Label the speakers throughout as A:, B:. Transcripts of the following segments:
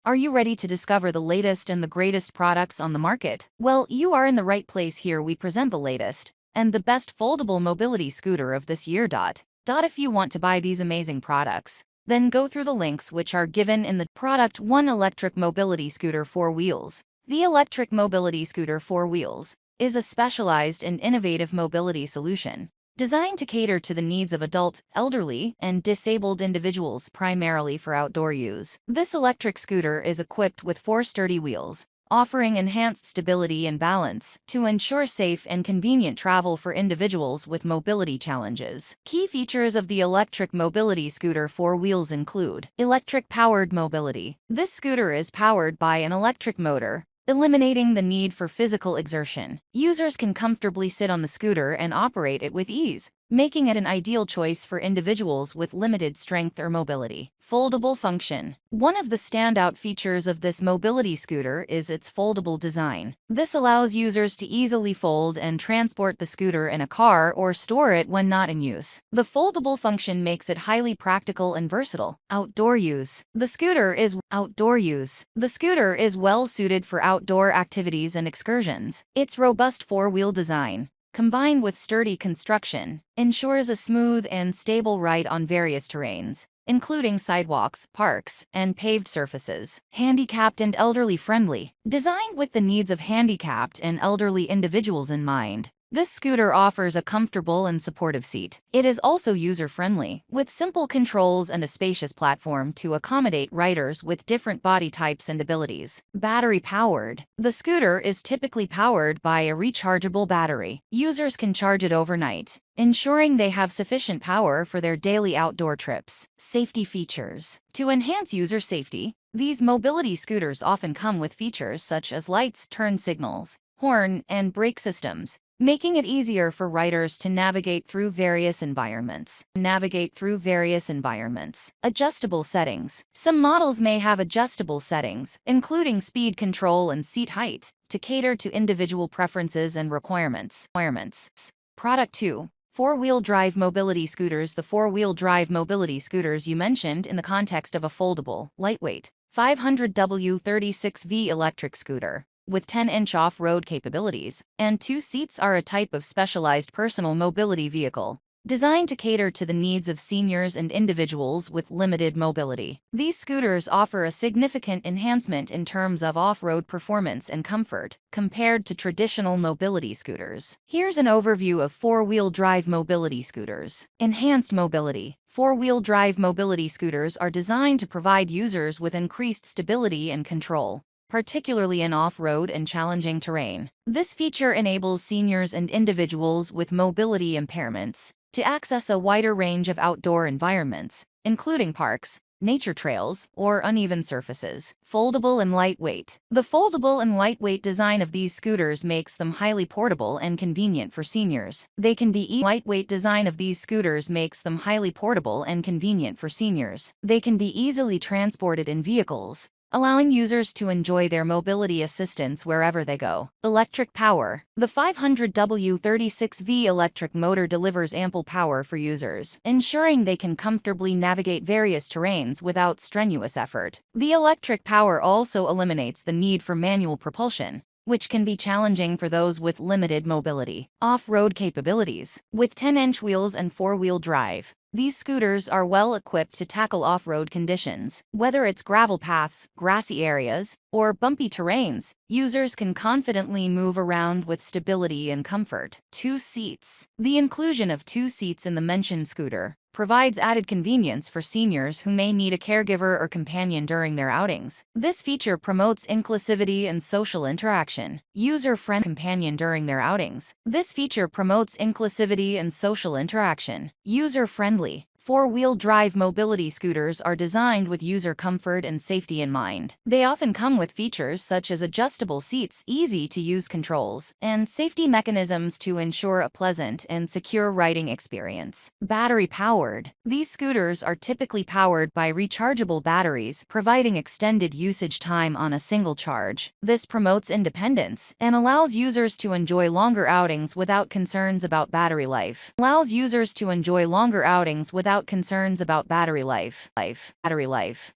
A: Are you ready to discover the latest and the greatest products on the market? Well, you are in the right place here. We present the latest and the best foldable mobility scooter of this year. If you want to buy these amazing products, then go through the links which are given in the product 1 electric mobility scooter 4 wheels. The electric mobility scooter 4 wheels is a specialized and innovative mobility solution designed to cater to the needs of adult, elderly, and disabled individuals primarily for outdoor use. This electric scooter is equipped with 4 sturdy wheels, offering enhanced stability and balance to ensure safe and convenient travel for individuals with mobility challenges. Key features of the electric mobility scooter 4 wheels include electric-powered mobility. This scooter is powered by an electric motor, eliminating the need for physical exertion. Users can comfortably sit on the scooter and operate it with ease, making it an ideal choice for individuals with limited strength or mobility. Foldable function. One of the standout features of this mobility scooter is its foldable design. This allows users to easily fold and transport the scooter in a car or store it when not in use. The foldable function makes it highly practical and versatile. Outdoor use. The scooter is well suited for outdoor activities and excursions. Its robust 4-wheel design, combined with sturdy construction, ensures a smooth and stable ride on various terrains, including sidewalks, parks, and paved surfaces. Handicapped and elderly friendly. Designed with the needs of handicapped and elderly individuals in mind, this scooter offers a comfortable and supportive seat. It is also user-friendly, with simple controls and a spacious platform to accommodate riders with different body types and abilities. Battery-powered. The scooter is typically powered by a rechargeable battery. Users can charge it overnight, ensuring they have sufficient power for their daily outdoor trips. Safety features. To enhance user safety, these mobility scooters often come with features such as lights, turn signals, horn, and brake systems, making it easier for riders to navigate through various environments. Adjustable settings. Some models may have adjustable settings, including speed control and seat height, to cater to individual preferences and requirements. Product 2. 4-wheel drive mobility scooters. The 4-wheel drive mobility scooters you mentioned in the context of a foldable, lightweight, 500W36V electric scooter with 10-inch off-road capabilities and 2 seats are a type of specialized personal mobility vehicle designed to cater to the needs of seniors and individuals with limited mobility. These scooters offer a significant enhancement in terms of off-road performance and comfort compared to traditional mobility scooters. Here's an overview of 4-wheel drive mobility scooters. Enhanced mobility. 4-wheel drive mobility scooters are designed to provide users with increased stability and control, particularly in off-road and challenging terrain. This feature enables seniors and individuals with mobility impairments to access a wider range of outdoor environments, including parks, nature trails, or uneven surfaces. Foldable and lightweight. The foldable and lightweight design of these scooters makes them highly portable and convenient for seniors. Lightweight design of these scooters makes them highly portable and convenient for seniors. They can be easily transported in vehicles, allowing users to enjoy their mobility assistance wherever they go. Electric power. The 500W36V electric motor delivers ample power for users, ensuring they can comfortably navigate various terrains without strenuous effort. The electric power also eliminates the need for manual propulsion, which can be challenging for those with limited mobility. Off-road capabilities. With 10-inch wheels and 4-wheel drive, these scooters are well equipped to tackle off-road conditions. Whether it's gravel paths, grassy areas, or bumpy terrains, users can confidently move around with stability and comfort. 2 seats. The inclusion of 2 seats in the mentioned scooter provides added convenience for seniors who may need a caregiver or companion during their outings. This feature promotes inclusivity and social interaction. User-friendly companion during their outings. This feature promotes inclusivity and social interaction. User-friendly. 4-wheel drive mobility scooters are designed with user comfort and safety in mind. They often come with features such as adjustable seats, easy-to-use controls, and safety mechanisms to ensure a pleasant and secure riding experience. Battery-powered. These scooters are typically powered by rechargeable batteries, providing extended usage time on a single charge. This promotes independence and allows users to enjoy longer outings without concerns about battery life. without concerns about battery life.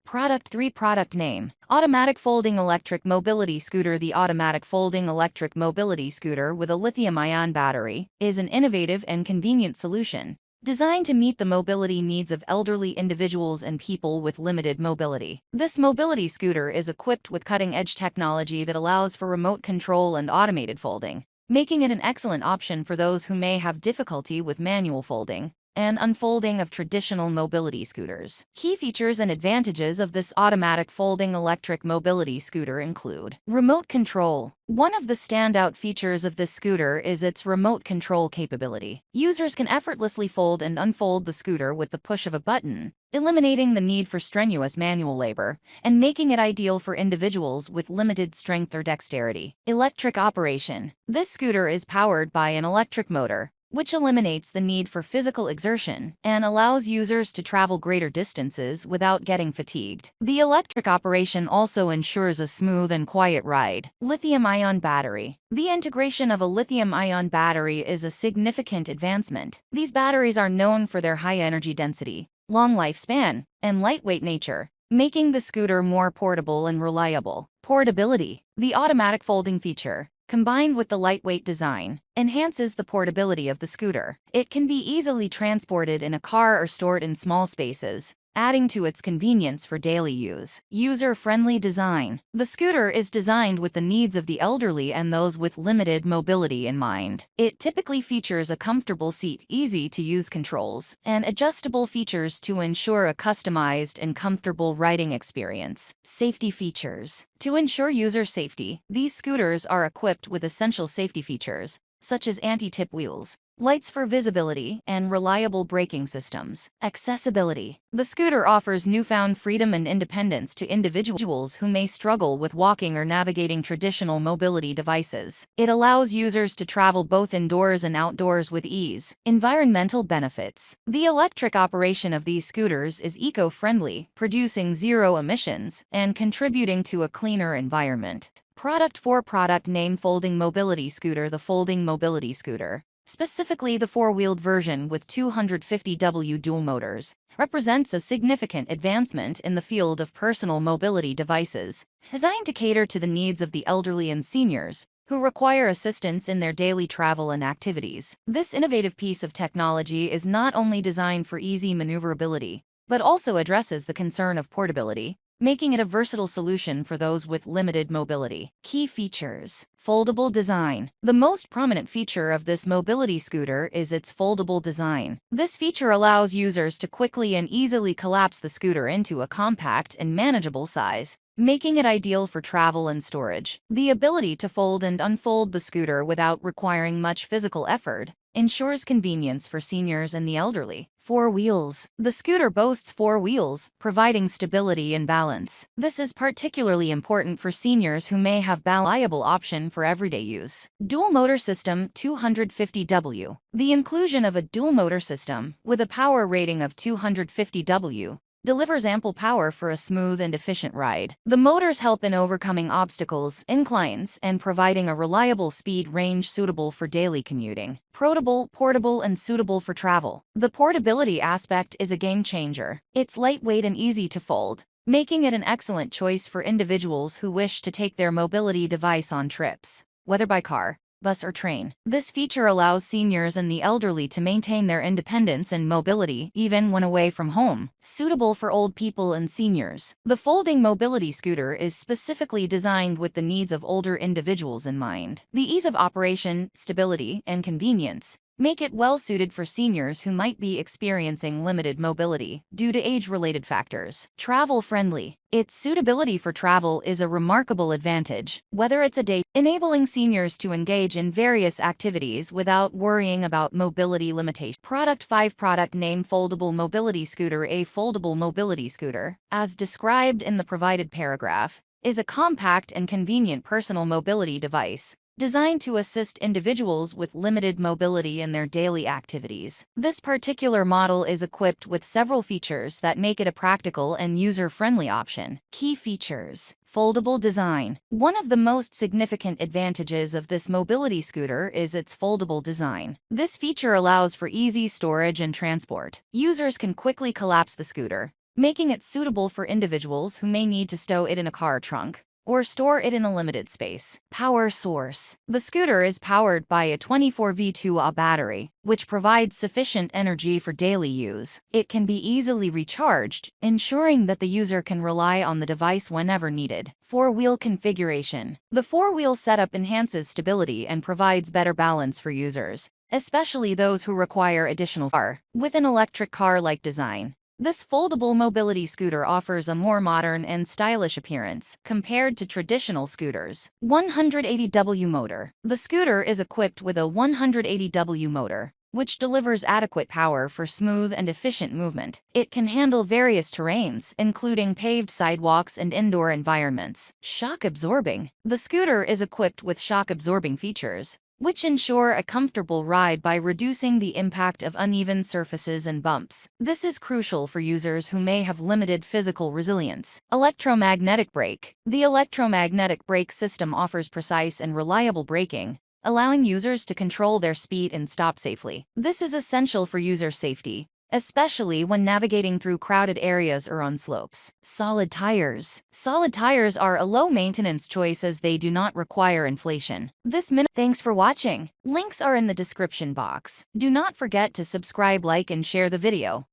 A: Product 3. Product name: Automatic Folding Electric Mobility Scooter. The Automatic Folding Electric Mobility Scooter with a lithium-ion battery is an innovative and convenient solution designed to meet the mobility needs of elderly individuals and people with limited mobility. This mobility scooter is equipped with cutting-edge technology that allows for remote control and automated folding, making it an excellent option for those who may have difficulty with manual folding and unfolding of traditional mobility scooters. Key features and advantages of this automatic folding electric mobility scooter include remote control. One of the standout features of this scooter is its remote control capability. Users can effortlessly fold and unfold the scooter with the push of a button, eliminating the need for strenuous manual labor and making it ideal for individuals with limited strength or dexterity. Electric operation: this scooter is powered by an electric motor, which eliminates the need for physical exertion and allows users to travel greater distances without getting fatigued. The electric operation also ensures a smooth and quiet ride. Lithium-ion battery: the integration of a lithium-ion battery is a significant advancement. These batteries are known for their high energy density, long lifespan, and lightweight nature, making the scooter more portable and reliable. Portability: the automatic folding feature, combined with the lightweight design, enhances the portability of the scooter. It can be easily transported in a car or stored in small spaces, adding to its convenience for daily use. User-friendly design: the scooter is designed with the needs of the elderly and those with limited mobility in mind. It typically features a comfortable seat, easy-to-use controls, and adjustable features to ensure a customized and comfortable riding experience. Safety features: to ensure user safety, these scooters are equipped with essential safety features, such as anti-tip wheels, lights for visibility, and reliable braking systems. Accessibility: the scooter offers newfound freedom and independence to individuals who may struggle with walking or navigating traditional mobility devices. It allows users to travel both indoors and outdoors with ease. Environmental benefits: the electric operation of these scooters is eco-friendly, producing zero emissions and contributing to a cleaner environment. Product 4. Product name: Folding Mobility Scooter. The folding mobility scooter, specifically the four-wheeled version with 250W dual motors, represents a significant advancement in the field of personal mobility devices, designed to cater to the needs of the elderly and seniors who require assistance in their daily travel and activities. This innovative piece of technology is not only designed for easy maneuverability, but also addresses the concern of portability, making it a versatile solution for those with limited mobility. Key features: foldable design. The most prominent feature of this mobility scooter is its foldable design. This feature allows users to quickly and easily collapse the scooter into a compact and manageable size, making it ideal for travel and storage. The ability to fold and unfold the scooter without requiring much physical effort ensures convenience for seniors and the elderly. 4 wheels. The scooter boasts 4 wheels, providing stability and balance. This is particularly important for seniors who may have a reliable option for everyday use. Dual motor system: 250W. The inclusion of a dual motor system with a power rating of 250W delivers ample power for a smooth and efficient ride. The motors help in overcoming obstacles, inclines, and providing a reliable speed range suitable for daily commuting. Portable, and suitable for travel. The portability aspect is a game changer. It's lightweight and easy to fold, making it an excellent choice for individuals who wish to take their mobility device on trips, whether by car, bus, or train. This feature allows seniors and the elderly to maintain their independence and mobility even when away from home. Suitable for old people and seniors. The folding mobility scooter is specifically designed with the needs of older individuals in mind. The ease of operation, stability, and convenience make it well-suited for seniors who might be experiencing limited mobility due to age-related factors. Travel-friendly. Its suitability for travel is a remarkable advantage, whether it's a day, enabling seniors to engage in various activities without worrying about mobility limitations. Product 5. Product name: Foldable Mobility Scooter. A foldable mobility scooter, as described in the provided paragraph, is a compact and convenient personal mobility device designed to assist individuals with limited mobility in their daily activities. This particular model is equipped with several features that make it a practical and user-friendly option. Key features: Foldable design. One of the most significant advantages of this mobility scooter is its foldable design. This feature allows for easy storage and transport. Users can quickly collapse the scooter, making it suitable for individuals who may need to stow it in a car trunk or store it in a limited space. Power source. The scooter is powered by a 24V2A battery, which provides sufficient energy for daily use. It can be easily recharged, ensuring that the user can rely on the device whenever needed. Four-wheel configuration. The four-wheel setup enhances stability and provides better balance for users, especially those who require additional power. With an electric car-like design, this foldable mobility scooter offers a more modern and stylish appearance compared to traditional scooters. 180W motor. The scooter is equipped with a 180W motor, which delivers adequate power for smooth and efficient movement. It can handle various terrains, including paved sidewalks and indoor environments. Shock absorbing. The scooter is equipped with shock absorbing features, which ensure a comfortable ride by reducing the impact of uneven surfaces and bumps. This is crucial for users who may have limited physical resilience. Electromagnetic brake. The electromagnetic brake system offers precise and reliable braking, allowing users to control their speed and stop safely. This is essential for user safety, especially when navigating through crowded areas or on slopes. Solid tires. Solid tires are a low-maintenance choice as they do not require inflation. Thanks for watching. Links are in the description box. Do not forget to subscribe, like, and share the video.